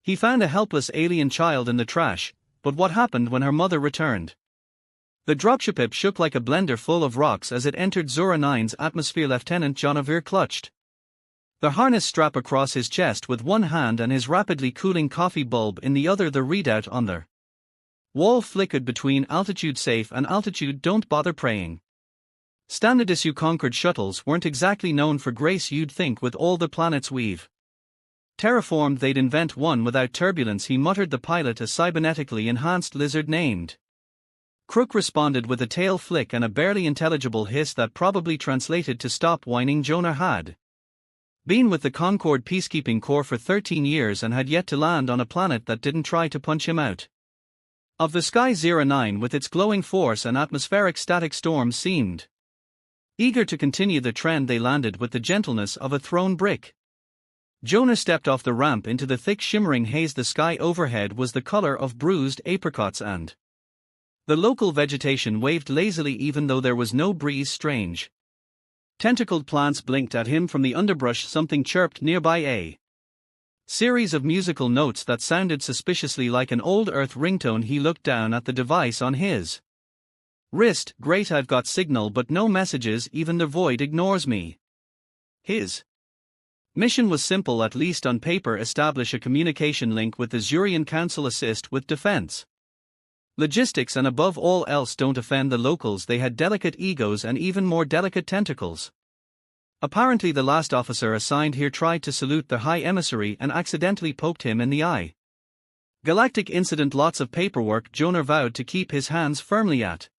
He found a helpless alien child in the trash, but what happened when her mother returned? The dropship shook like a blender full of rocks as it entered Zora 9's atmosphere. Lieutenant Jonavir clutched the harness strap across his chest with one hand and his rapidly cooling coffee bulb in the other. The readout on the wall flickered between altitude safe and altitude don't bother praying. Standard-issue Concorde shuttles weren't exactly known for grace, you'd think, with all the planets we've terraformed. They'd invent one without turbulence, he muttered. The pilot, a cybernetically enhanced lizard named Crook, responded with a tail flick and a barely intelligible hiss that probably translated to "stop whining." Jonah had been with the Concorde Peacekeeping Corps for 13 years and had yet to land on a planet that didn't try to punch him out of the sky. 09, with its glowing force and atmospheric static storms, seemed eager to continue the trend. They landed with the gentleness of a thrown brick. Jonah stepped off the ramp into the thick shimmering haze. The sky overhead was the color of bruised apricots and the local vegetation waved lazily even though there was no breeze. Strange tentacled plants blinked at him from the underbrush. Something chirped nearby, a series of musical notes that sounded suspiciously like an old Earth ringtone. He looked down at the device on his wrist. Great, I've got signal but no messages, even the void ignores me. His mission was simple, at least on paper: establish a communication link with the Zurian Council, assist with defense logistics, and above all else don't offend the locals. They had delicate egos and even more delicate tentacles. Apparently the last officer assigned here tried to salute the High Emissary and accidentally poked him in the eye. Galactic incident, lots of paperwork. Jonah vowed to keep his hands firmly at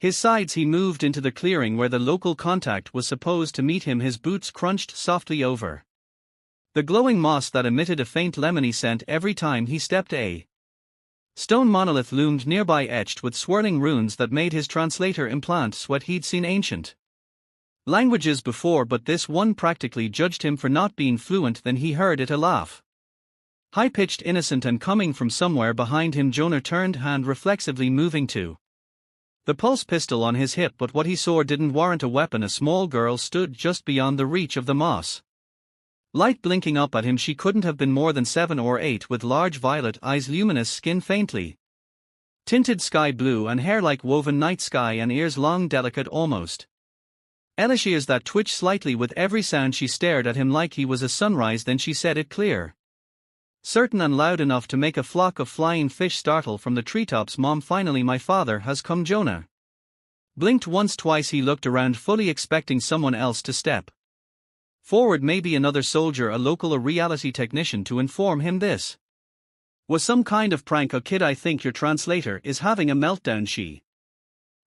his sides. He moved into the clearing where the local contact was supposed to meet him. His boots crunched softly over the glowing moss that emitted a faint lemony scent every time he stepped. A stone monolith loomed nearby, etched with swirling runes that made his translator implant sweat. He'd seen ancient languages before, but this one practically judged him for not being fluent. Then he heard it, a laugh, high-pitched, innocent, and coming from somewhere behind him. Jonah turned, hand reflexively moving to the pulse pistol on his hip, but what he saw didn't warrant a weapon. A small girl stood just beyond the reach of the moss light, blinking up at him. She couldn't have been more than 7 or 8, with large violet eyes, luminous skin faintly tinted sky blue, and hair like woven night sky, and ears long, delicate, almost elvish ears that twitched slightly with every sound. She stared at him like he was a sunrise. Then she said it, clear, certain, and loud enough to make a flock of flying fish startle from the treetops. Mom, finally my father has come. Jonah blinked once, twice. He looked around, fully expecting someone else to step forward, maybe another soldier, a local, a reality technician, to inform him this was some kind of prank. "A kid, I think your translator is having a meltdown." She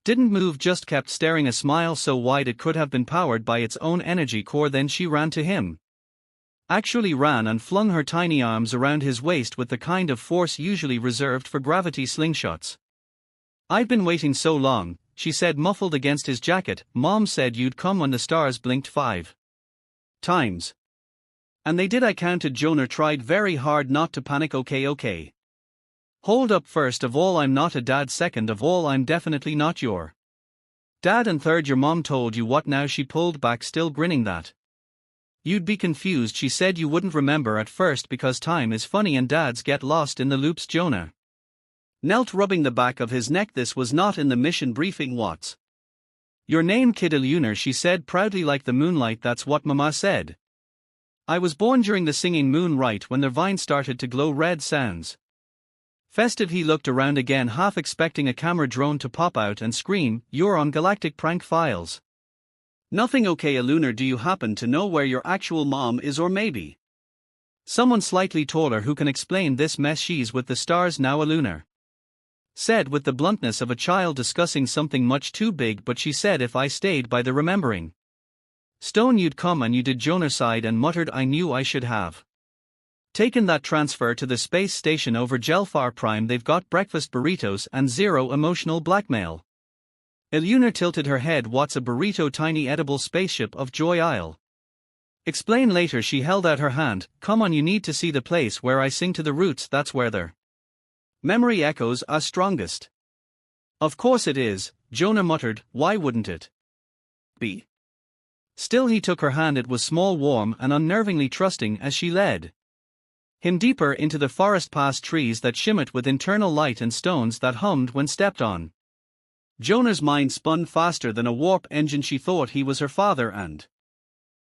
didn't move, just kept staring, a smile so wide it could have been powered by its own energy core. Then she ran to him, actually ran, and flung her tiny arms around his waist with the kind of force usually reserved for gravity slingshots. "I've been waiting so long," she said, muffled against his jacket. "Mom said you'd come when the stars blinked 5 times. And they did." I counted. Jonah tried very hard not to panic. Okay. Hold up, first of all, I'm not a dad. Second of all, I'm definitely not your dad. And third, your mom told you what now? She pulled back, still grinning, that you'd be confused. She said you wouldn't remember at first because time is funny and dads get lost in the loops. Jonah knelt, rubbing the back of his neck. This was not in the mission briefing. "What's your name, kid?" "Lunar," she said proudly, "like the moonlight. That's what Mama said. I was born during the singing moon, right when the vine started to glow red." Sounds festive. He looked around again, half expecting a camera drone to pop out and scream, "You're on Galactic Prank Files." "Nothing." "Okay, Lunar, do you happen to know where your actual mom is, or maybe someone slightly taller who can explain this mess? "She's with the stars now," Lunar said with the bluntness of a child discussing something much too big. "But she said if I stayed by the remembering stone you'd come, and you did." Jonah sighed and muttered, "I knew I should have taken that transfer to the space station over Jelfar Prime. They've got breakfast burritos and zero emotional blackmail." Lunar tilted her head. "What's a burrito?" "Tiny edible spaceship of joy. I'll explain later." She held out her hand. "Come on, you need to see the place where I sing to the roots. That's where their memory echoes are strongest." "Of course it is," Jonah muttered. "Why wouldn't it be?" Still he took her hand. It was small, warm, and unnervingly trusting as she led him deeper into the forest past trees that shimmered with internal light and stones that hummed when stepped on. Jonah's mind spun faster than a warp engine. She thought he was her father, and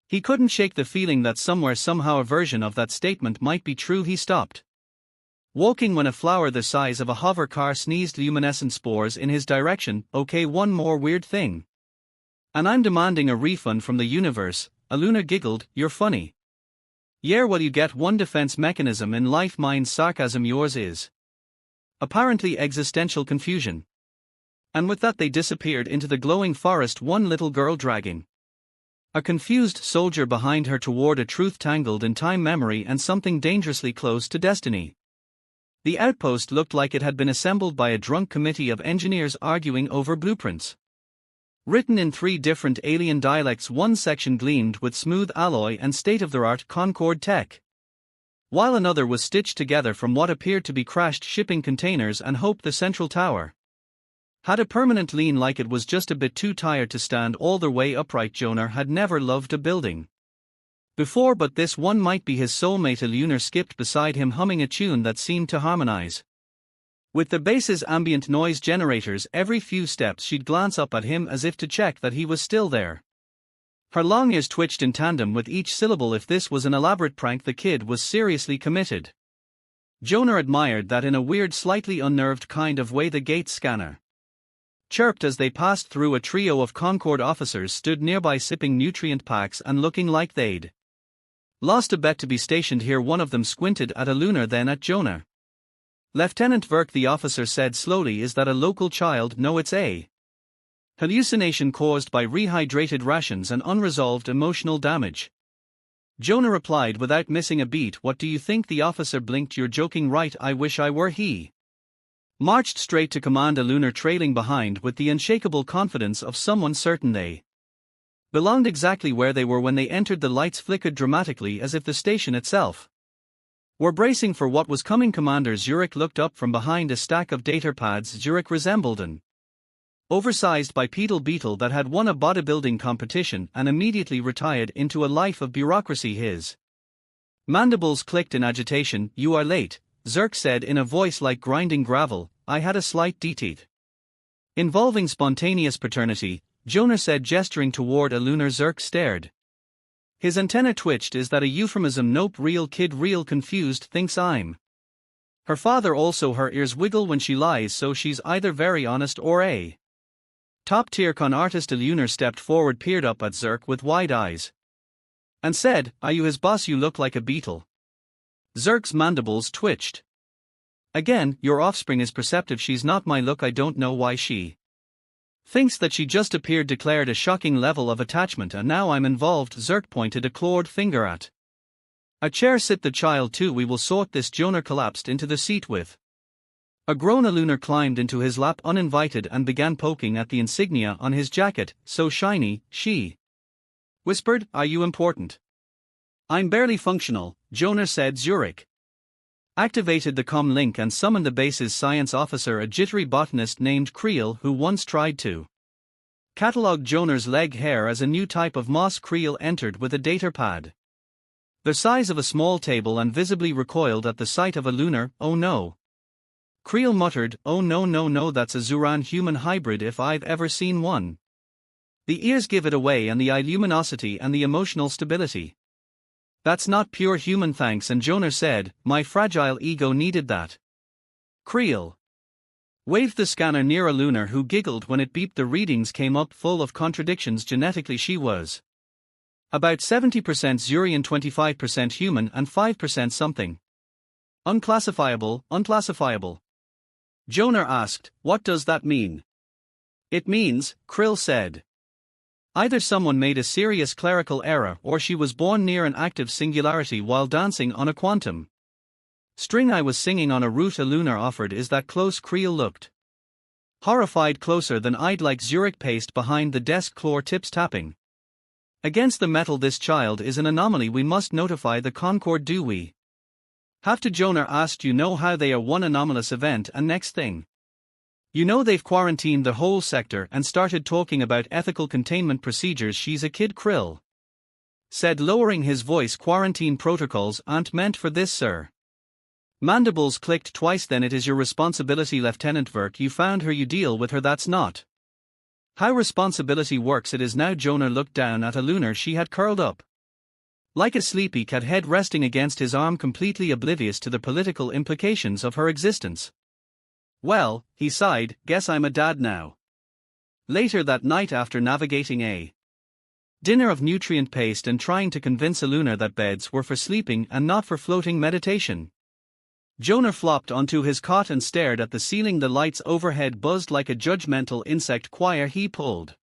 he couldn't shake the feeling that somewhere somehow a version of that statement might be true. He stopped walking when a flower the size of a hover car sneezed luminescent spores in his direction. Okay, one more weird thing. And I'm demanding a refund from the universe. Aluna giggled, you're funny. Yeah, well, you get one defense mechanism in life. Mine's sarcasm, yours is apparently existential confusion. And with that they disappeared into the glowing forest, one little girl dragging a confused soldier behind her toward a truth tangled in time, memory, and something dangerously close to destiny. The outpost looked like it had been assembled by a drunk committee of engineers arguing over blueprints. Written in 3 different alien dialects, one section gleamed with smooth alloy and state-of-the-art Concorde tech, while another was stitched together from what appeared to be crashed shipping containers and hoped the central tower had a permanent lean, like it was just a bit too tired to stand all the way upright. Jonah had never loved a building before, but this one might be his soulmate. A lunar skipped beside him, humming a tune that seemed to harmonize with the base's ambient noise generators. Every few steps she'd glance up at him as if to check that he was still there. Her long ears twitched in tandem with each syllable. If this was an elaborate prank, the kid was seriously committed. Jonah admired that in a weird, slightly unnerved kind of way. The gate scanner chirped as they passed through. A trio of Concorde officers stood nearby, sipping nutrient packs and looking like they'd lost a bet to be stationed here. One of them squinted at a lunar, then at Jonah. Lieutenant Verk, the officer said slowly, is that a local child? No, it's a hallucination caused by rehydrated rations and unresolved emotional damage. Jonah replied without missing a beat. What do you think? The officer blinked. You're joking, right? I wish I were. He marched straight to command, a lunar trailing behind with the unshakable confidence of someone certain they belonged exactly where they were when they entered. The lights flickered dramatically as if the station itself were bracing for what was coming. Commander Zurich looked up from behind a stack of data pads. Zurich resembled an oversized bipedal beetle that had won a bodybuilding competition and immediately retired into a life of bureaucracy. His mandibles clicked in agitation. You are late, Zurich said in a voice like grinding gravel. I had a slight detect involving spontaneous paternity, Jonah said, gesturing toward a lunar. Zurich stared. His antenna twitched. Is that a euphemism? Nope. Real kid, real confused, thinks I'm her father. Also her ears wiggle when she lies, so she's either very honest or a top-tier con artist. A lunar stepped forward, peered up at Zurich with wide eyes, and said, are you his boss? You look like a beetle. Zurik's mandibles twitched again. Your offspring is perceptive. She's not my look. I don't know why she thinks that she just appeared. Declared a shocking level of attachment, and now I'm involved. Zurich pointed a clawed finger at a chair. Sit the child too, we will sort this. Jonah collapsed into the seat with a groan. A lunar climbed into his lap uninvited and began poking at the insignia on his jacket. So shiny, she whispered. Are you important? I'm barely functional, Jonah said. Zurich activated the comm link and summoned the base's science officer, a jittery botanist named Creel, who once tried to catalog Jonah's leg hair as a new type of moss. Creel entered with a data pad the size of a small table and visibly recoiled at the sight of a lunar. Oh no. Creel muttered, oh no, that's a Zuran human hybrid if I've ever seen one. The ears give it away, and the eye luminosity and the emotional stability. That's not pure human, thanks. And Jonah said, my fragile ego needed that. Creel waved the scanner near a lunar, who giggled when it beeped. The readings came up full of contradictions. Genetically she was about 70% Zurian, 25% human, and 5% something unclassifiable. Jonah asked, what does that mean? It means, Krill said, either someone made a serious clerical error or she was born near an active singularity while dancing on a quantum string. I was singing on a route. A lunar offered. Is that close? Creel looked horrified. Closer than I'd like. Zurich paced behind the desk, claw tips tapping against the metal. This child is an anomaly. We must notify the Concorde. Do we have to? Jonah asked. You know how they are, one anomalous event and next thing you know they've quarantined the whole sector and started talking about ethical containment procedures. She's a kid, Krill said, lowering his voice. Quarantine protocols aren't meant for this, sir. Mandibles clicked twice. Then it is your responsibility, Lieutenant Verk. You found her, you deal with her. That's not how responsibility works. It is now. Jonah looked down at a lunar she had curled up like a sleepy cat, head resting against his arm, completely oblivious to the political implications of her existence. Well, he sighed, guess I'm a dad now. Later that night, after navigating a dinner of nutrient paste and trying to convince a lunar that beds were for sleeping and not for floating meditation, Jonah flopped onto his cot and stared at the ceiling. The lights overhead buzzed like a judgmental insect choir. He pulled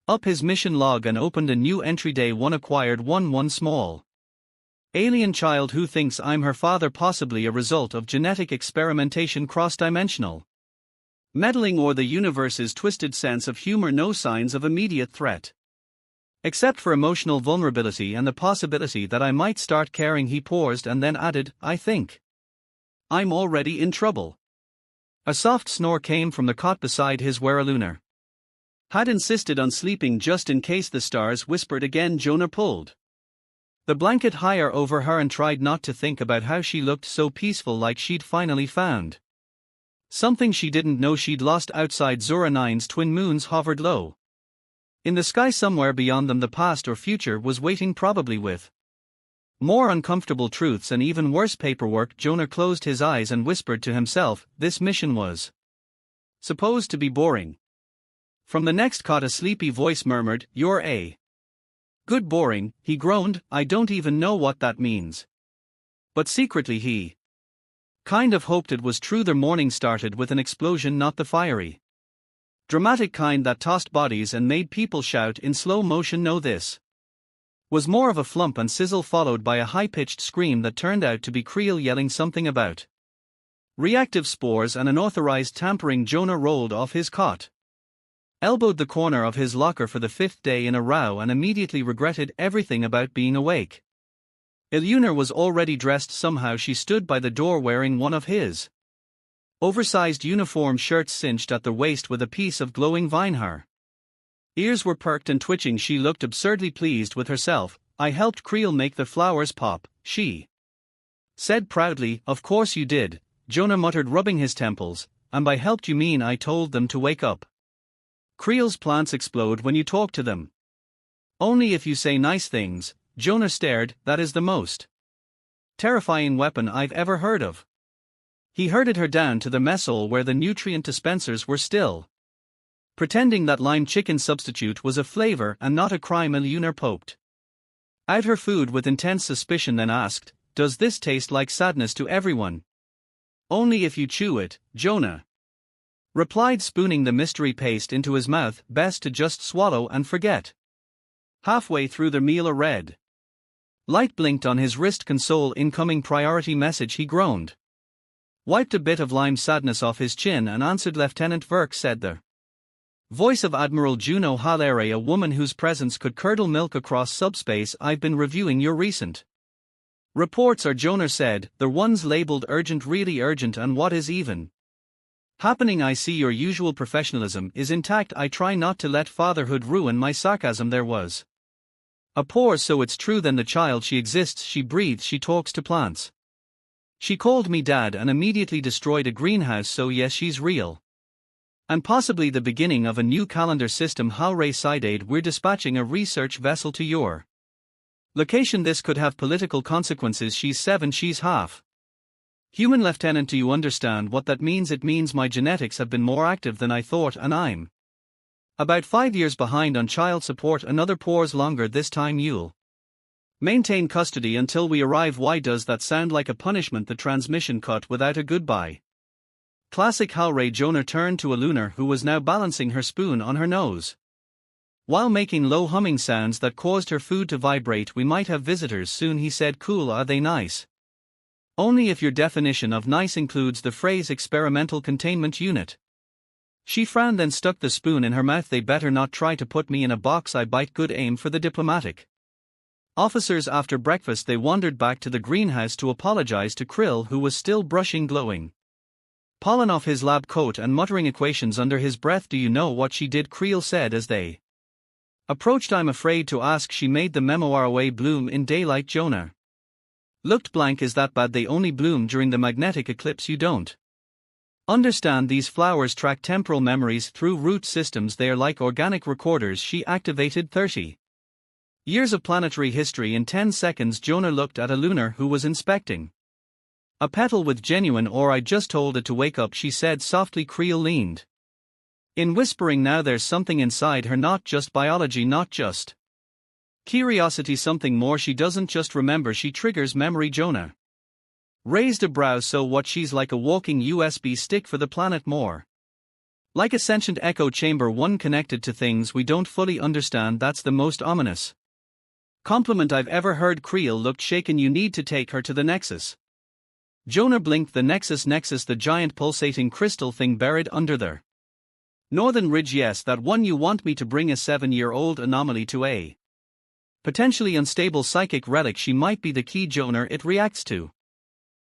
up his mission log and opened a new entry. Day 1 acquired 1 small alien child who thinks I'm her father, possibly a result of genetic experimentation, cross-dimensional meddling, or the universe's twisted sense of humor. No signs of immediate threat, except for emotional vulnerability and the possibility that I might start caring. He paused and then added, I think I'm already in trouble. A soft snore came from the cot beside his, where a lunar had insisted on sleeping just in case. The stars whispered again. Jonah pulled the blanket higher over her and tried not to think about how she looked so peaceful, like she'd finally found something she didn't know she'd lost. Outside, Zora 9's twin moons hovered low in the sky. Somewhere beyond them, the past or future was waiting, probably with more uncomfortable truths and even worse paperwork. Jonah closed his eyes and whispered to himself, this mission was supposed to be boring. From the next cot, a sleepy voice murmured, you're a good boring. He groaned, I don't even know what that means. But secretly he kind of hoped it was true. Their morning started with an explosion, not the fiery, dramatic kind that tossed bodies and made people shout in slow motion. No, this was more of a flump and sizzle, followed by a high-pitched scream that turned out to be Creel yelling something about reactive spores and unauthorized tampering. Jonah rolled off his cot, elbowed the corner of his locker for the 5th day in a row, and immediately regretted everything about being awake. Iluna was already dressed somehow. She stood by the door wearing one of his oversized uniform shirts cinched at the waist with a piece of glowing vine hair. Ears were perked and twitching. She looked absurdly pleased with herself. I helped Creel make the flowers pop, she said proudly. Of course you did, Jonah muttered, rubbing his temples. And by helped you mean I told them to wake up. Creel's plants explode when you talk to them. Only if you say nice things. Jonah stared. That is the most terrifying weapon I've ever heard of. He herded her down to the mess hall where the nutrient dispensers were still pretending that lime chicken substitute was a flavor and not a crime. Iluna poked out her food with intense suspicion, then asked, does this taste like sadness to everyone? Only if you chew it, Jonah replied, spooning the mystery paste into his mouth. Best to just swallow and forget. Halfway through the meal, a red light blinked on his wrist console. Incoming priority message. He groaned, wiped a bit of lime sadness off his chin and answered. Lieutenant Verk, said the voice of Admiral Juno Halere, a woman whose presence could curdle milk across subspace. I've been reviewing your recent reports. Jonah said, the ones labeled urgent, really urgent. And what is even happening? I see your usual professionalism is intact. I try not to let fatherhood ruin my sarcasm. There was a pause. So it's true then, the child, she exists, she breathes, she talks to plants. She called me dad and immediately destroyed a greenhouse. So yes, she's real. And possibly the beginning of a new calendar system. Halray Sidade, we're dispatching a research vessel to your location. This could have political consequences. She's 7, she's half human. Lieutenant, do you understand what that means? It means my genetics have been more active than I thought, and I'm about 5 years behind on child support. Another pause. Longer this time. You'll maintain custody until we arrive. Why does that sound like a punishment? The transmission cut without a goodbye. Classic Halray. Jonah turned to Iluna, who was now balancing her spoon on her nose while making low humming sounds that caused her food to vibrate. We might have visitors soon, he said. Cool. Are they nice? Only if your definition of nice includes the phrase experimental containment unit. She frowned, then stuck the spoon in her mouth. They better not try to put me in a box. I bite. Good aim for the diplomatic officers. After breakfast they wandered back to the greenhouse to apologize to Krill, who was still brushing glowing pollen off his lab coat and muttering equations under his breath. Do you know what she did? Creel said as they approached. I'm afraid to ask. She made the memoir away bloom in daylight. Jonah Looked blank. Is that bad? They only bloom during the magnetic eclipse. You don't understand. These flowers track temporal memories through root systems. They are like organic recorders. She activated 30 years of planetary history in 10 seconds. Jonah looked at a lunar who was inspecting a petal with genuine awe. I just told it to wake up, she said softly. Creel leaned in, whispering, now there's something inside her, not just biology, not just curiosity, something more. She doesn't just remember, she triggers memory. Jonah raised a brow. So what? She's like a walking USB stick for the planet, more like a sentient echo chamber, one connected to things we don't fully understand. That's the most ominous compliment I've ever heard. Creel looked shaken. You need to take her to the Nexus. Jonah blinked. The Nexus, the giant pulsating crystal thing buried under the northern ridge. Yes, that one. You want me to bring a 7-year-old anomaly to a potentially unstable psychic relic? She might be the key, Jonah. It reacts to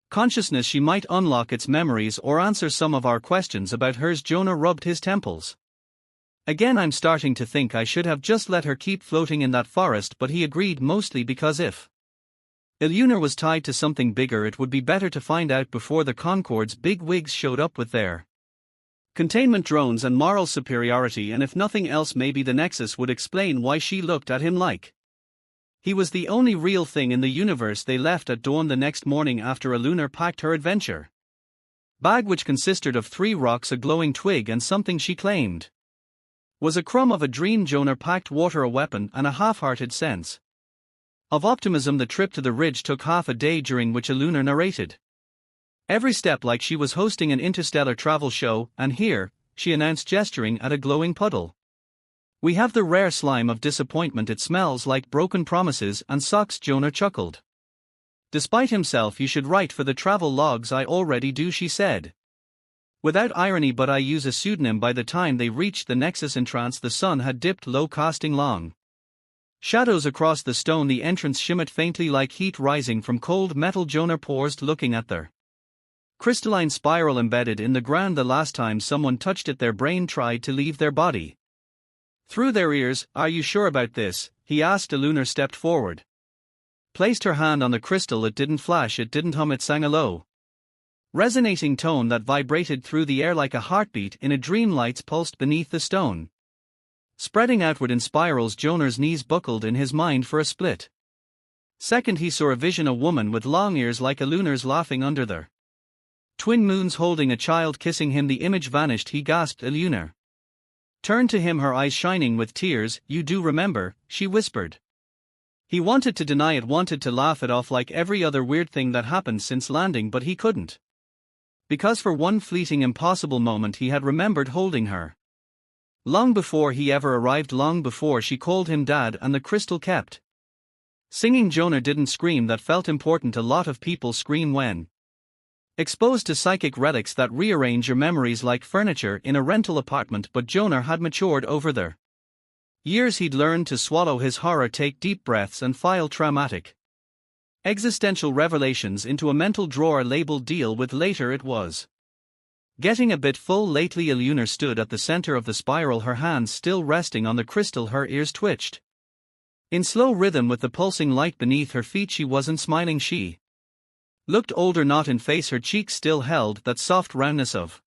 consciousness. She might unlock its memories or answer some of our questions about hers. Jonah rubbed his temples. Again, I'm starting to think I should have just let her keep floating in that forest, but he agreed, mostly because if Lunar was tied to something bigger, it would be better to find out before the Concord's big wigs showed up with their containment drones and moral superiority. And if nothing else, maybe the Nexus would explain why she looked at him like he was the only real thing in the universe. They left at dawn the next morning after a lunar packed her adventure bag, which consisted of 3 rocks, a glowing twig, and something she claimed was a crumb of a dream. Jonah packed water, a weapon, and a half-hearted sense of optimism. The trip to the ridge took half a day, during which a lunar narrated every step like she was hosting an interstellar travel show. And here, she announced, gesturing at a glowing puddle, we have the rare slime of disappointment. It smells like broken promises and socks. Jonah chuckled. Despite himself, you should write for the travel logs. I already do, she said without irony, but I use a pseudonym. By the time they reached the Nexus entrance, the sun had dipped low, casting long shadows across the stone. The entrance shimmered faintly like heat rising from cold metal. Jonah paused, looking at the crystalline spiral embedded in the ground. The last time someone touched it, their brain tried to leave their body through their ears. Are you sure about this? He asked. A lunar stepped forward, placed her hand on the crystal. It didn't flash, it didn't hum. It sang a low, resonating tone that vibrated through the air like a heartbeat in a dream. Lights pulsed beneath the stone, spreading outward in spirals. Jonah's knees buckled in his mind. For a split second, he saw a vision, a woman with long ears like a lunar's, laughing under the twin moons, holding a child, kissing him. The image vanished. He gasped. A lunar turned to him, her eyes shining with tears. You do remember, she whispered. He wanted to deny it, wanted to laugh it off like every other weird thing that happened since landing, but he couldn't. Because for one fleeting, impossible moment he had remembered holding her. Long before he ever arrived, long before she called him dad, and the crystal kept singing. Jonah didn't scream. That felt important. A lot of people scream when exposed to psychic relics that rearrange your memories like furniture in a rental apartment, but Jonah had matured over the years. He'd learned to swallow his horror, take deep breaths, and file traumatic existential revelations into a mental drawer labeled deal with later. It was getting a bit full lately. Lunar stood at the center of the spiral, her hands still resting on the crystal. Her ears twitched in slow rhythm with the pulsing light beneath her feet. She wasn't smiling. She looked older, not in face. Her cheeks still held that soft roundness of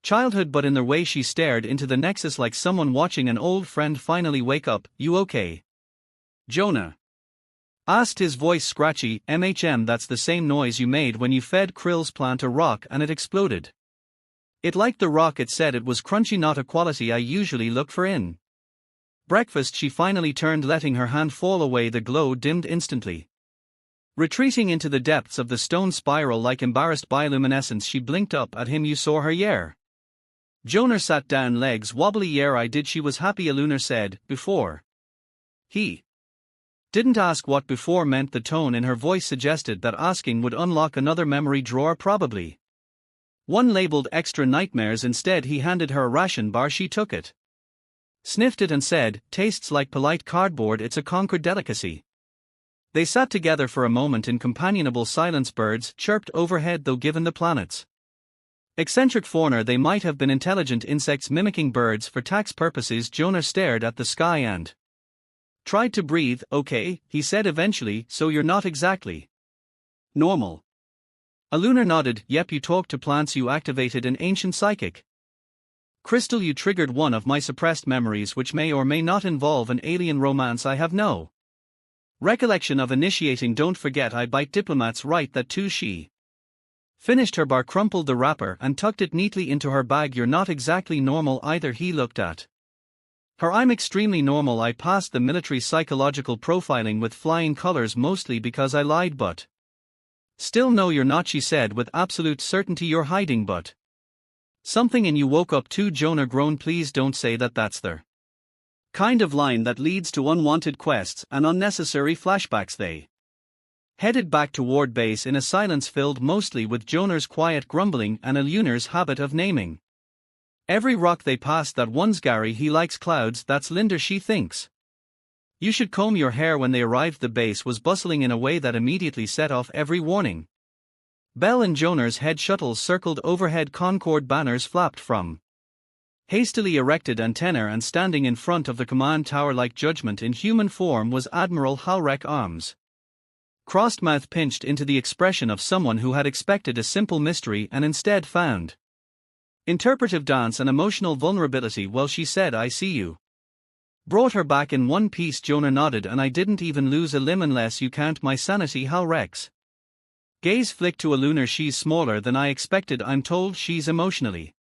childhood, but in the way she stared into the Nexus, like someone watching an old friend finally wake up. You okay, Jonah asked, his voice scratchy. That's the same noise you made when you fed Krill's plant a rock and it exploded. It liked the rock, it said. It was crunchy, not a quality I usually look for in breakfast. She finally turned, letting her hand fall away. The glow dimmed instantly, retreating into the depths of the stone spiral like embarrassed bioluminescence. She blinked up at him. You saw her? Yeah. Jonah sat down, legs wobbly. Yeah, I did. She was happy. Lunar said, before. He didn't ask what before meant. The tone in her voice suggested that asking would unlock another memory drawer, probably one labeled extra nightmares. Instead, he handed her a ration bar. She took it, sniffed it, and said, tastes like polite cardboard. It's a Concord delicacy. They sat together for a moment in companionable silence. Birds chirped overhead, though given the planet's eccentric fauna, they might have been intelligent insects mimicking birds for tax purposes. Jonah stared at the sky and tried to breathe. Okay, he said eventually, so you're not exactly Normal. A lunar nodded. Yep, you talked to plants, you activated an ancient psychic crystal, you triggered one of my suppressed memories which may or may not involve an alien romance I have no recollection of initiating. Don't forget I bite diplomats right that too. She finished her bar, crumpled the wrapper and tucked it neatly into her bag. You're not exactly normal either. He looked at her. I'm extremely normal. I passed the military psychological profiling with flying colors, mostly because I lied, but still no, you're not, she said with absolute certainty. You're hiding but something and you woke up too. Jonah groaned. Please don't say that. That's the kind of line that leads to unwanted quests and unnecessary flashbacks. They headed back toward base in a silence filled mostly with Jonah's quiet grumbling and a luna's habit of naming every rock they passed. That one's Gary, he likes clouds. That's Linda, she thinks you should comb your hair. When they arrived, the base was bustling in a way that immediately set off every warning bell, and Jonah's head shuttles circled overhead. Concord banners flapped from hastily erected antennae, and standing in front of the command tower like judgment in human form was Admiral Halrek, arms crossed, mouth pinched into the expression of someone who had expected a simple mystery and instead found interpretive dance and emotional vulnerability. Well, she said, I see you brought her back in one piece. Jonah nodded. And I didn't even lose a limb unless you count my sanity. Halrek's gaze flicked to a lunar. She's smaller than I expected. I'm told she's emotionally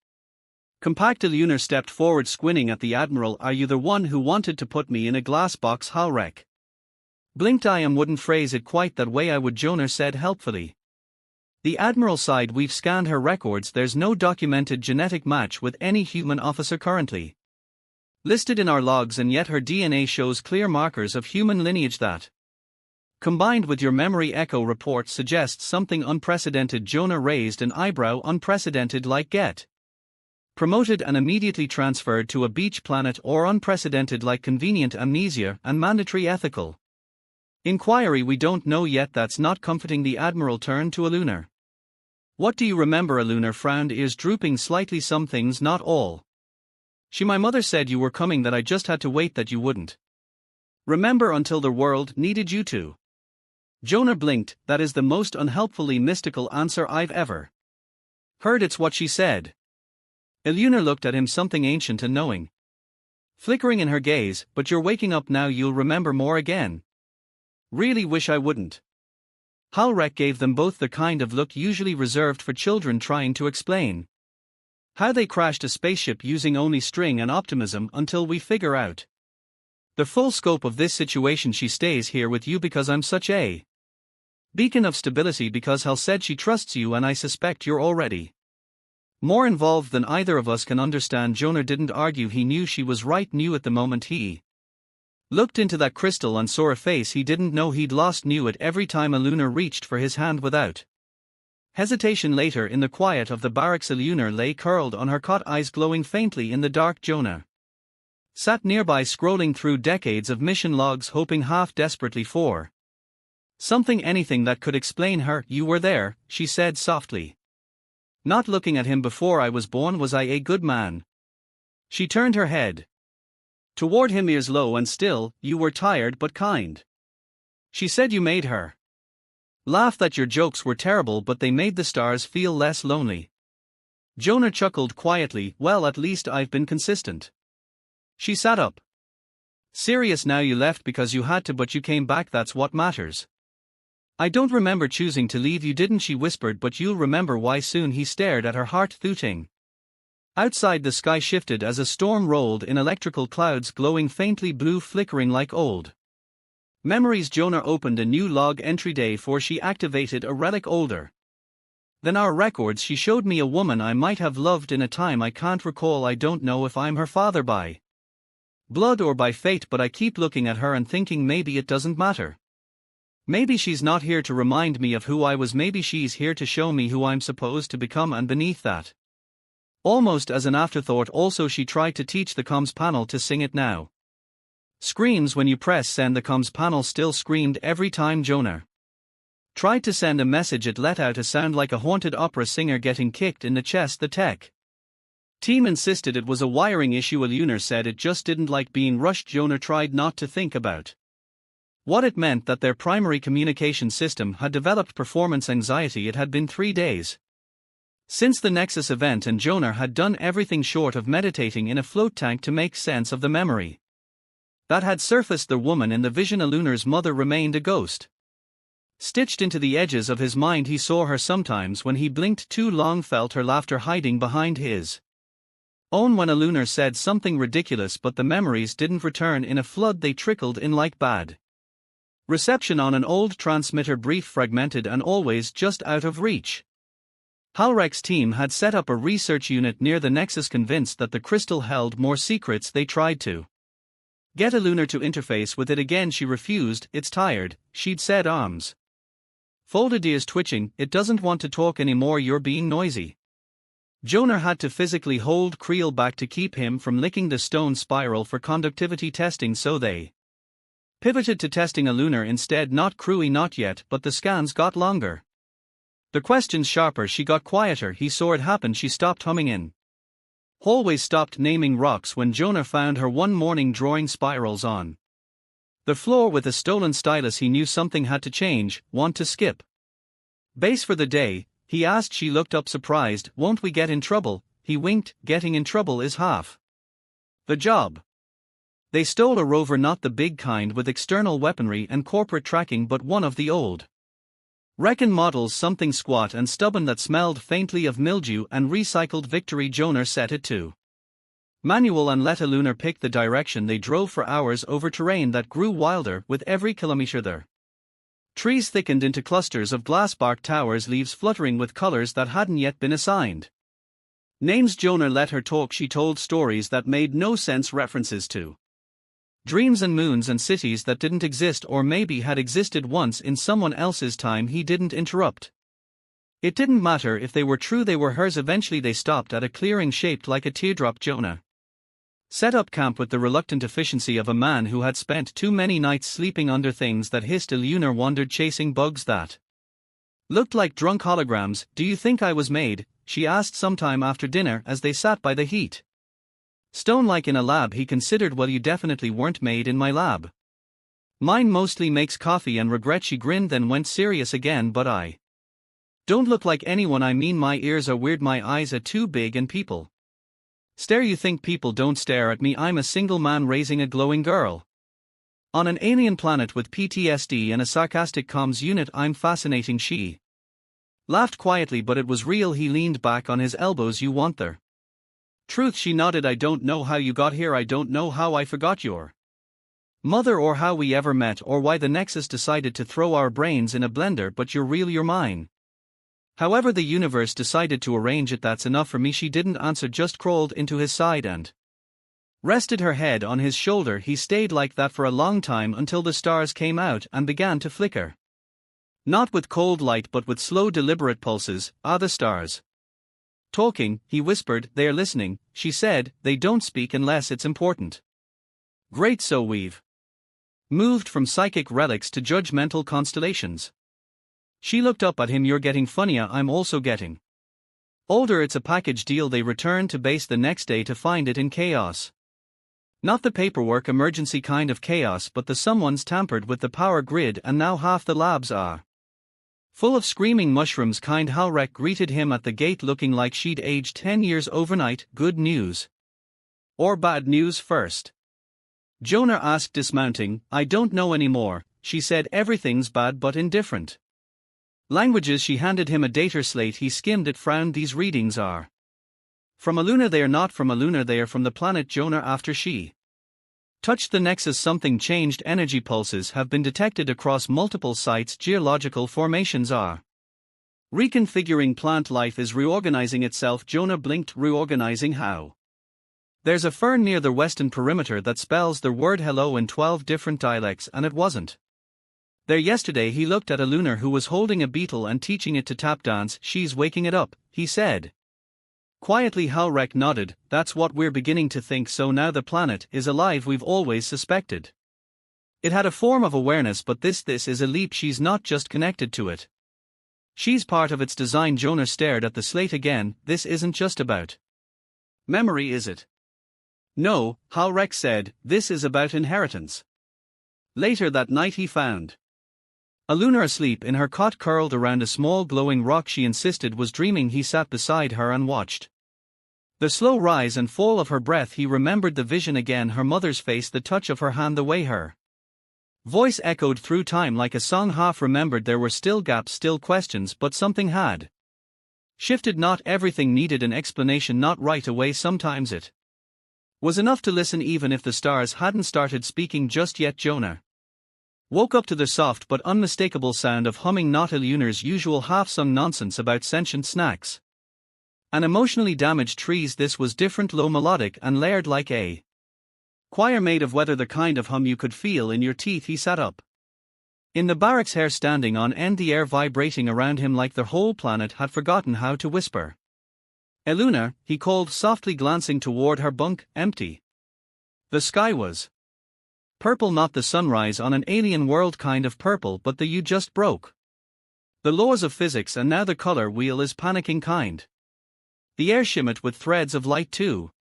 compact. A lunar stepped forward, squinting at the Admiral. Are you the one who wanted to put me in a glass box? Halrek blinked. I wouldn't phrase it quite that way, I would, Jonah said helpfully. The Admiral sighed. We've scanned her records. There's no documented genetic match with any human officer currently listed in our logs, and yet her DNA shows clear markers of human lineage that, combined with your memory echo report, suggests something unprecedented. Jonah raised an eyebrow. Unprecedented like get promoted and immediately transferred to a beach planet, or unprecedented like convenient amnesia and mandatory ethical inquiry? We don't know yet. That's not comforting. The Admiral turned to a lunar. What do you remember? A lunar frowned, ears drooping slightly. Some things, not all. My mother said you were coming, that I just had to wait, that you wouldn't remember until the world needed you to. Jonah blinked. That is the most unhelpfully mystical answer I've ever heard. It's what she said. Iluna looked at him, something ancient and knowing flickering in her gaze. But you're waking up now. You'll remember more again. Really wish I wouldn't. Halrek gave them both the kind of look usually reserved for children trying to explain how they crashed a spaceship using only string and optimism. Until we figure out the full scope of this situation, she stays here with you because I'm such a beacon of stability, because Hal said she trusts you, and I suspect you're already more involved than either of us can understand. Jonah didn't argue. He knew she was right. Knew at the moment he looked into that crystal and saw a face he didn't know he'd lost. Knew it every time Iluna reached for his hand without hesitation. Later, in the quiet of the barracks, Iluna lay curled on her cot, eyes glowing faintly in the dark. Jonah sat nearby, scrolling through decades of mission logs, hoping half desperately for something, anything that could explain her. You were there, she said softly. Not looking at him. Before I was born, was I a good man? She turned her head toward him, ears low and still. You were tired but kind. She said. You made her laugh. That your jokes were terrible, but they made the stars feel less lonely. Jonah chuckled quietly. Well, at least I've been consistent. She sat up. Serious now. You left because you had to, but you came back. That's what matters. I don't remember choosing to leave. You didn't, she whispered, but you'll remember why soon. He stared at her, heart thumping. Outside, the sky shifted as a storm rolled in, electrical clouds glowing faintly blue, flickering like old memories. Jonah opened a new log entry. Day 4. She activated a relic older than our records. She showed me a woman I might have loved in a time I can't recall. I don't know if I'm her father by blood or by fate, but I keep looking at her and thinking maybe it doesn't matter. Maybe she's not here to remind me of who I was. Maybe she's here to show me who I'm supposed to become. And beneath that, almost as an afterthought, also she tried to teach the comms panel to sing it now. Screams when you press send. The comms panel still screamed every time Jonah tried to send a message. It let out a sound like a haunted opera singer getting kicked in the chest. The tech team insisted it was a wiring issue. Iluna said it just didn't like being rushed. Jonah tried not to think about What it meant that their primary communication system had developed performance anxiety. It had been 3 days since the Nexus event, and Jonah had done everything short of meditating in a float tank to make sense of the memory that had surfaced. The woman in the vision, Alunar's mother, remained a ghost. Stitched into the edges of his mind, he saw her sometimes when he blinked too long, felt her laughter hiding behind his own when Alunar said something ridiculous, but the memories didn't return in a flood, they trickled in like bad reception on an old transmitter, brief, fragmented, and always just out of reach. Halrek's team had set up a research unit near the Nexus, convinced that the crystal held more secrets. They tried to get Alunar to interface with it again. She refused. It's tired, she'd said, arms folded, ears twitching. It doesn't want to talk anymore, you're being noisy. Jonah had to physically hold Creel back to keep him from licking the stone spiral for conductivity testing, so they pivoted to testing Alunar instead. Not Crewy, not yet, but the scans got longer, the questions sharper. She got quieter. He saw it happen. She stopped humming in hallways, stopped naming rocks when Jonah found her one morning drawing spirals on the floor with a stolen stylus. He knew something had to change. Want to skip base for the day? He asked. She looked up surprised. Won't we get in trouble? He winked. Getting in trouble is half the job. They stole a rover, not the big kind with external weaponry and corporate tracking, but one of the old Recon models, something squat and stubborn that smelled faintly of mildew and recycled Victory. Jonah set it to manual and let Alunar pick the direction. They drove for hours over terrain that grew wilder with every kilometer. Their trees thickened into clusters of glass-bark towers, leaves fluttering with colors that hadn't yet been assigned names. Jonah let her talk. She told stories that made no sense, references to dreams and moons and cities that didn't exist, or maybe had existed once in someone else's time. He didn't interrupt. It didn't matter if they were true, they were hers. Eventually they stopped at a clearing shaped like a teardrop. Jonah set up camp with the reluctant efficiency of a man who had spent too many nights sleeping under things that hissed. Alunar wandered, chasing bugs that looked like drunk holograms. Do you think I was made? She asked sometime after dinner as they sat by the heat stone like in a lab. He considered. Well, you definitely weren't made in my lab. Mine mostly makes coffee and regret. She grinned, then went serious again. But I don't look like anyone. I mean, my ears are weird, my eyes are too big, and people stare. You think people don't stare at me? I'm a single man raising a glowing girl on an alien planet with PTSD and a sarcastic comms unit. I'm fascinating. She laughed quietly, but it was real. He leaned back on his elbows. You want their truth? She nodded. I don't know how you got here. I don't know how I forgot your mother, or how we ever met, or why the Nexus decided to throw our brains in a blender, but you're real, you're mine. However the universe decided to arrange it, that's enough for me. She didn't answer, just crawled into his side and rested her head on his shoulder. He stayed like that for a long time, until the stars came out and began to flicker. Not with cold light, but with slow, deliberate pulses. Are the stars talking? He whispered. They're listening, she said. They don't speak unless it's important. Great, so we've moved from psychic relics to judgmental constellations. She looked up at him. You're getting funnier. I'm also getting older. It's a package deal. They returned to base the next day to find it in chaos. Not the paperwork emergency kind of chaos, but the someone's tampered with the power grid, and now half the labs are full of screaming mushrooms kind. Halrek greeted him at the gate, looking like she'd aged 10 years overnight. Good news or bad news first? Jonah asked, dismounting. I don't know anymore, she said. Everything's bad, but in different languages. She handed him a data slate. He skimmed it, frowned. These readings are from Alunar. They are not from Alunar, they are from the planet Jonah. After she touched the Nexus, something changed. Energy pulses have been detected across multiple sites. Geological formations are reconfiguring. Plant life is reorganizing itself. Jonah blinked. Reorganizing how? There's a fern near the western perimeter that spells the word hello in 12 different dialects, and it wasn't there yesterday. He looked at Alunar, who was holding a beetle and teaching it to tap dance. She's waking it up, he said quietly. Halrek nodded. That's what we're beginning to think. So now the planet is alive. We've always suspected it had a form of awareness, but this is a leap. She's not just connected to it, she's part of its design. Jonah stared at the slate again. This isn't just about memory, is it? No, Halrek said, this is about inheritance. Later that night he found Eluna asleep in her cot curled around a small glowing rock she insisted was dreaming. He sat beside her and watched the slow rise and fall of her breath. He remembered the vision again, her mother's face, the touch of her hand, the way her voice echoed through time like a song. Half remembered there were still gaps, still questions, but something had shifted. Not everything needed an explanation, not right away. Sometimes it was enough to listen even if the stars hadn't started speaking just yet. Jonah woke up to the soft but unmistakable sound of humming, not Eluna's usual half-sung nonsense about sentient snacks and emotionally damaged trees. This was different, low, melodic, and layered like a choir made of weather, the kind of hum you could feel in your teeth. He sat up in the barracks, hair standing on end, the air vibrating around him like the whole planet had forgotten how to whisper. "Eluna," he called softly, glancing toward her bunk, empty. The sky was purple, not the sunrise on an alien world kind of purple, but the you just broke the laws of physics, and now the color wheel is panicking kind. The air shimmered with threads of light, too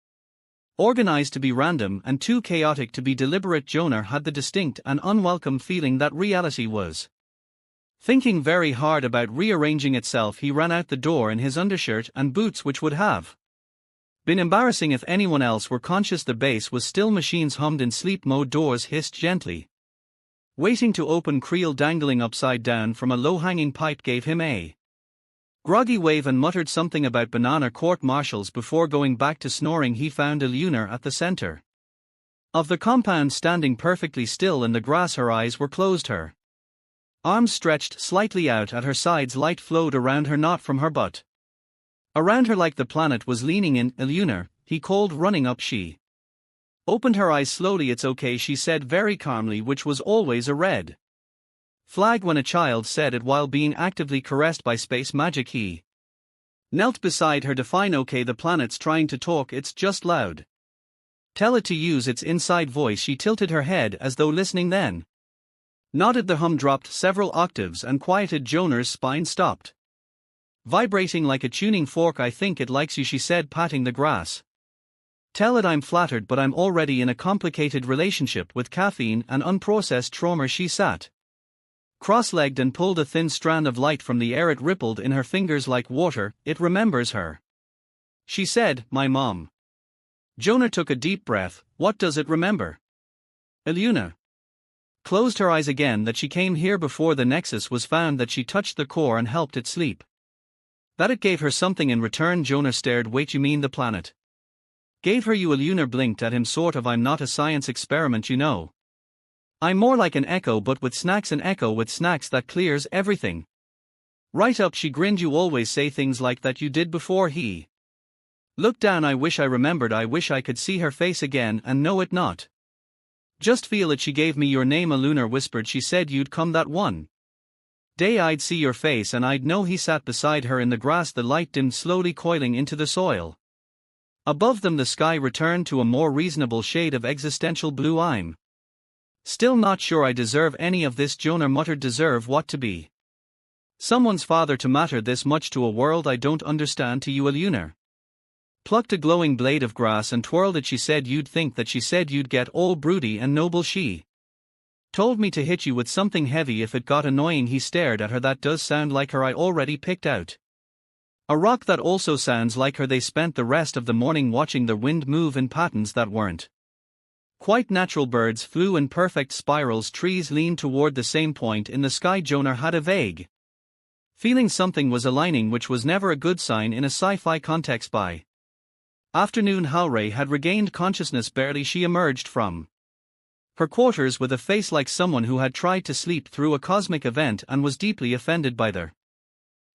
organized to be random and too chaotic to be deliberate. Jonah had the distinct and unwelcome feeling that reality was thinking very hard about rearranging itself. He ran out the door in his undershirt and boots, which would have been embarrassing if anyone else were conscious. The bass was still, machines hummed in sleep mode, doors hissed gently, waiting to open. Creel dangling upside down from a low-hanging pipe gave him a groggy wave and muttered something about banana court-martials before going back to snoring. He found Eluna at the center of the compound, standing perfectly still in the grass. Her eyes were closed, her arms stretched slightly out at her sides. Light flowed around her, not from her but around her, like the planet was leaning in. "Eluna," he called, running up. She opened her eyes slowly. "It's okay," she said very calmly, which was always a red flag when a child said it while being actively caressed by space magic. He knelt beside her. "Define okay. The planet's trying to talk, it's just loud. Tell it to use its inside voice." She tilted her head as though listening, then nodded. The hum dropped several octaves and quieted. Jonah's spine stopped vibrating like a tuning fork. "I think it likes you," she said, patting the grass. "Tell it I'm flattered, but I'm already in a complicated relationship with caffeine and unprocessed trauma." She sat cross-legged and pulled a thin strand of light from the air. It rippled in her fingers like water. "It remembers her," she said. "My mom." Jonah took a deep breath. "What does it remember?" Eluna closed her eyes again. "That she came here before the Nexus was found, that she touched the core and helped it sleep. That it gave her something in return." Jonah stared. "Wait, you mean the planet gave her you?" Eluna blinked at him. "Sort of. I'm not a science experiment, you know. I'm more like an echo, but with snacks. An echo with snacks that clears everything right up." She grinned. "You always say things like that." "You did before." He looked down. "I wish I remembered. I wish I could see her face again and know it, not just feel it." "She gave me your name," Eluna whispered. "She said you'd come that one day. I'd see your face and I'd know." He sat beside her in the grass, the light dimmed slowly, coiling into the soil. Above them the sky returned to a more reasonable shade of existential blue. "I'm still not sure I deserve any of this," Jonah muttered. "Deserve what? To be someone's father? To matter this much to a world I don't understand? To you?" Eluna plucked a glowing blade of grass and twirled it. "She said you'd think that. She said you'd get all broody and noble. She told me to hit you with something heavy if it got annoying." He stared at her. "That does sound like her. I already picked out a rock that also sounds like her." They spent the rest of the morning watching the wind move in patterns that weren't quite natural. Birds flew in perfect spirals. Trees leaned toward the same point in the sky. Jonah had a vague feeling something was aligning, which was never a good sign in a sci-fi context. By afternoon, Halray had regained consciousness barely. She emerged from her quarters with a face like someone who had tried to sleep through a cosmic event and was deeply offended by the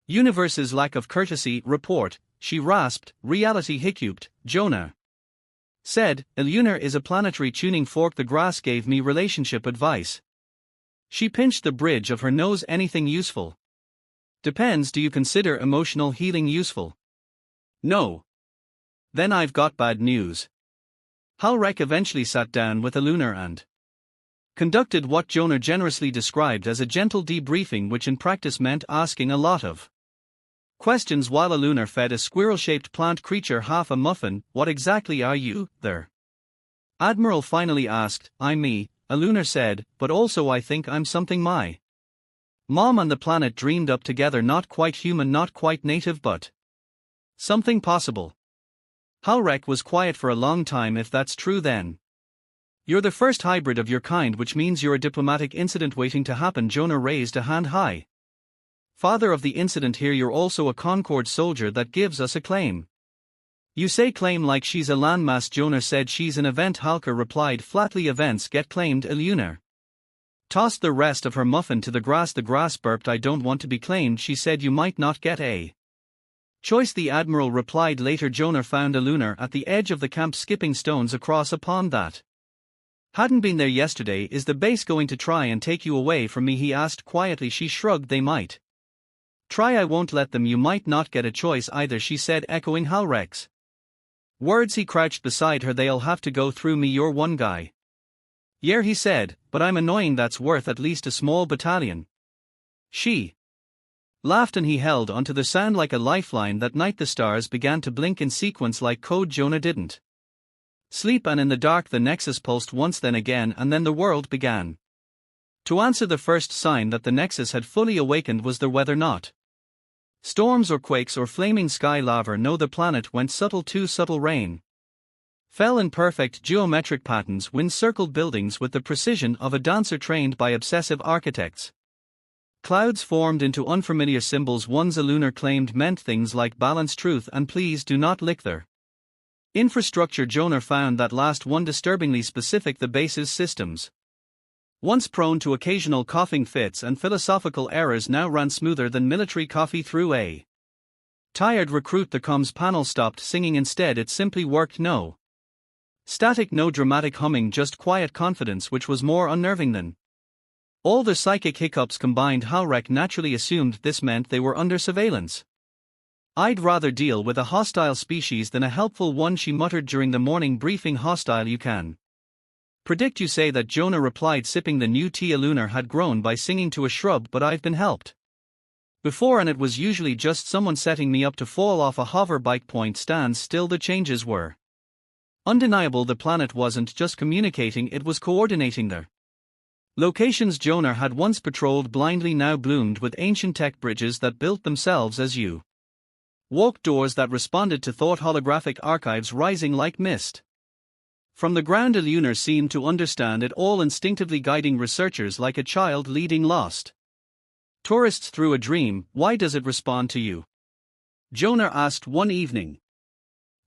universe's lack of courtesy. "Report," she rasped. "Reality hiccuped," Jonah said. "Eluna is a planetary tuning fork. The grass gave me relationship advice." She pinched the bridge of her nose. "Anything useful?" "Depends. Do you consider emotional healing useful?" "No." "Then I've got bad news." Halrek eventually sat down with Eluna and conducted what Jonah generously described as a gentle debriefing, which in practice meant asking a lot of questions while Eluna fed a squirrel-shaped plant creature half a muffin. "What exactly are you, there?" Admiral finally asked. "I'm me," a lunar said, but also I think I'm something my mom and the planet dreamed up together, not quite human, not quite native, but something possible. Halrek was quiet for a long time. If that's true, then you're the first hybrid of your kind, which means you're a diplomatic incident waiting to happen. Jonah raised a hand high. Father of the incident here, you're also a Concord soldier. That gives us a claim. You say claim like she's a landmass, Jonah said. She's an event, Halker replied flatly. Events get claimed. A lunar tossed the rest of her muffin to the grass. The grass burped. I don't want to be claimed, she said. You might not get a choice, the admiral replied. Later Jonah found a lunar at the edge of the camp, skipping stones across a pond that hadn't been there yesterday. Is the base going to try and take you away from me, he asked quietly. She shrugged. They might try, I won't let them. You might not get a choice either, she said, echoing Halrek's words. He crouched beside her. They'll have to go through me. You're one guy. Yeah, he said, but I'm annoying. That's worth at least a small battalion. She laughed and he held onto the sound like a lifeline. That night the stars began to blink in sequence like code. Jonah didn't sleep, and in the dark the nexus pulsed once, then again, and then the world began to answer. The first sign that the nexus had fully awakened was the weather. Not storms or quakes or flaming sky lava. No, the planet went subtle, too subtle. Rain fell in perfect geometric patterns. Wind circled buildings with the precision of a dancer trained by obsessive architects. Clouds formed into unfamiliar symbols. Ones a lunar claimed meant things like balance, truth, and please do not lick their infrastructure. Jonah found that last one disturbingly specific. The base's systems, once prone to occasional coughing fits and philosophical errors, now ran smoother than military coffee through a tired recruit. The comms panel stopped singing. Instead it simply worked. No static, no dramatic humming, just quiet confidence, which was more unnerving than all the psychic hiccups combined. Halrek naturally assumed this meant they were under surveillance. I'd rather deal with a hostile species than a helpful one, she muttered during the morning briefing. Hostile, you can predict, you say that, Jonah replied, sipping the new tea. A lunar had grown by singing to a shrub, but I've been helped before, and it was usually just someone setting me up to fall off a hover bike. Point stands still. The changes were undeniable. The planet wasn't just communicating, it was coordinating their locations. Jonah had once patrolled blindly, now bloomed with ancient tech bridges that built themselves as you walked, doors that responded to thought, holographic archives rising like mist from the ground. A lunar seemed to understand it all, instinctively guiding researchers like a child leading lost tourists through a dream. Why does it respond to you? Jonah asked one evening.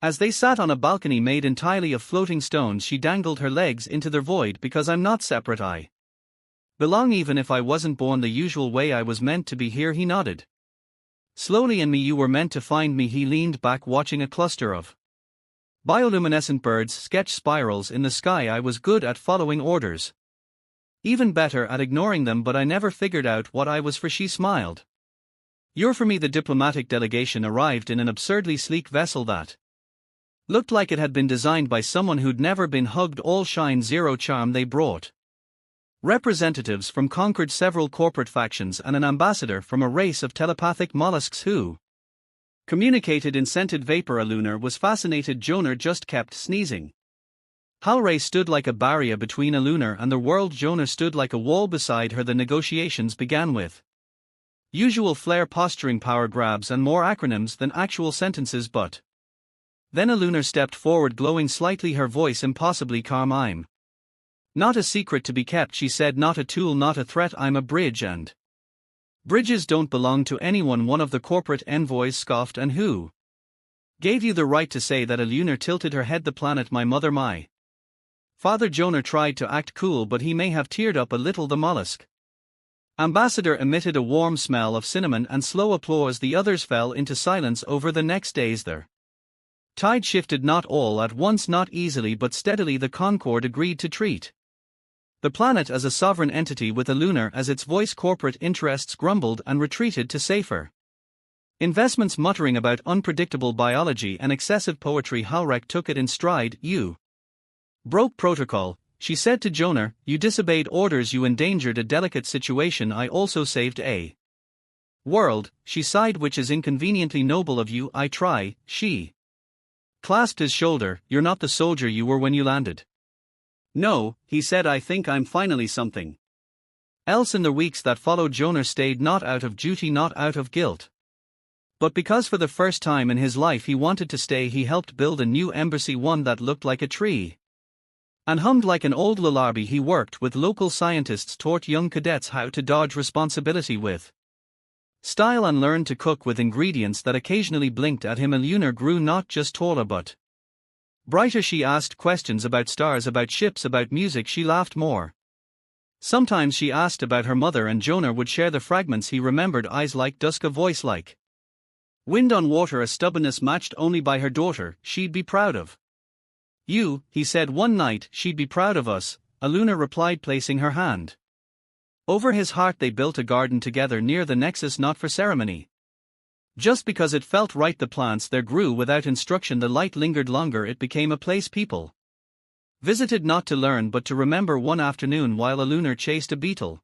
As they sat on a balcony made entirely of floating stones, she dangled her legs into their void. Because I'm not separate, I belong. Even if I wasn't born the usual way, I was meant to be here, he nodded. Slowly, in me you were meant to find me. He leaned back, watching a cluster of bioluminescent birds sketch spirals in the sky. I was good at following orders, even better at ignoring them, but I never figured out what I was for. She smiled. You're for me. The diplomatic delegation arrived in an absurdly sleek vessel that looked like it had been designed by someone who'd never been hugged. All shine, zero charm. They brought representatives from Concord, several corporate factions, and an ambassador from a race of telepathic mollusks who communicated in scented vapor. A lunar was fascinated. Jonah just kept sneezing. Halray stood like a barrier between a lunar and the world. Jonah stood like a wall beside her. The negotiations began with usual flair, posturing, power grabs, and more acronyms than actual sentences, but then a lunar stepped forward, glowing slightly, her voice impossibly calm. I'm not a secret to be kept, she said, not a tool, not a threat. I'm a bridge, and bridges don't belong to anyone. One of the corporate envoys scoffed. And who gave you the right to say that? A lunar tilted her head. The planet, my mother, my father. Jonah tried to act cool, but he may have teared up a little. The mollusk ambassador emitted a warm smell of cinnamon and slow applause. The others fell into silence. Over the next days their tide shifted, not all at once, not easily but steadily. The Concord agreed to treat the planet as a sovereign entity with a lunar as its voice. Corporate interests grumbled and retreated to safer investments, muttering about unpredictable biology and excessive poetry. Halrek took it in stride. You broke protocol, she said to Jonah. You disobeyed orders. You endangered a delicate situation. I also saved a world, she sighed, which is inconveniently noble of you. I try. She clasped his shoulder. You're not the soldier you were when you landed. No, he said, I think I'm finally something else. In the weeks that followed, Jonah stayed, not out of duty, not out of guilt, but because for the first time in his life he wanted to stay. He helped build a new embassy, one that looked like a tree and hummed like an old lullaby. He worked with local scientists, taught young cadets how to dodge responsibility with style, and learned to cook with ingredients that occasionally blinked at him. And Lunar grew not just taller but brighter. She asked questions about stars, about ships, about music. She laughed more. Sometimes she asked about her mother, and Jonah would share the fragments he remembered. Eyes like dusk, a voice like wind on water, a stubbornness matched only by her daughter. She'd be proud of you, he said one night. She'd be proud of us, Aluna replied, placing her hand over his heart. They built a garden together near the nexus, not for ceremony, just because it felt right. The plants there grew without instruction. The light lingered longer. It became a place people visited not to learn but to remember. One afternoon, while Aluna chased a beetle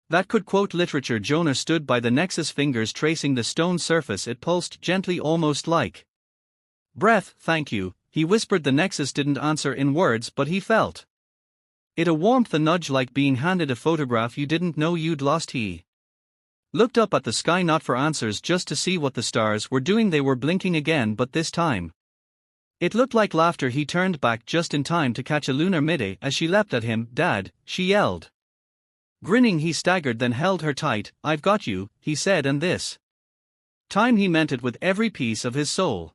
that could quote literature, Jonah stood by the nexus, fingers tracing the stone surface. It pulsed gently, almost like breath. Thank you, he whispered. The nexus didn't answer in words, but he felt it, a warmth, a nudge, like being handed a photograph you didn't know you'd lost. He looked up at the sky, not for answers, just to see what the stars were doing. They were blinking again, but this time it looked like laughter. He turned back just in time to catch Aluna midday as she leapt at him. Dad, she yelled. Grinning, he staggered, then held her tight. I've got you, he said, and this time he meant it with every piece of his soul.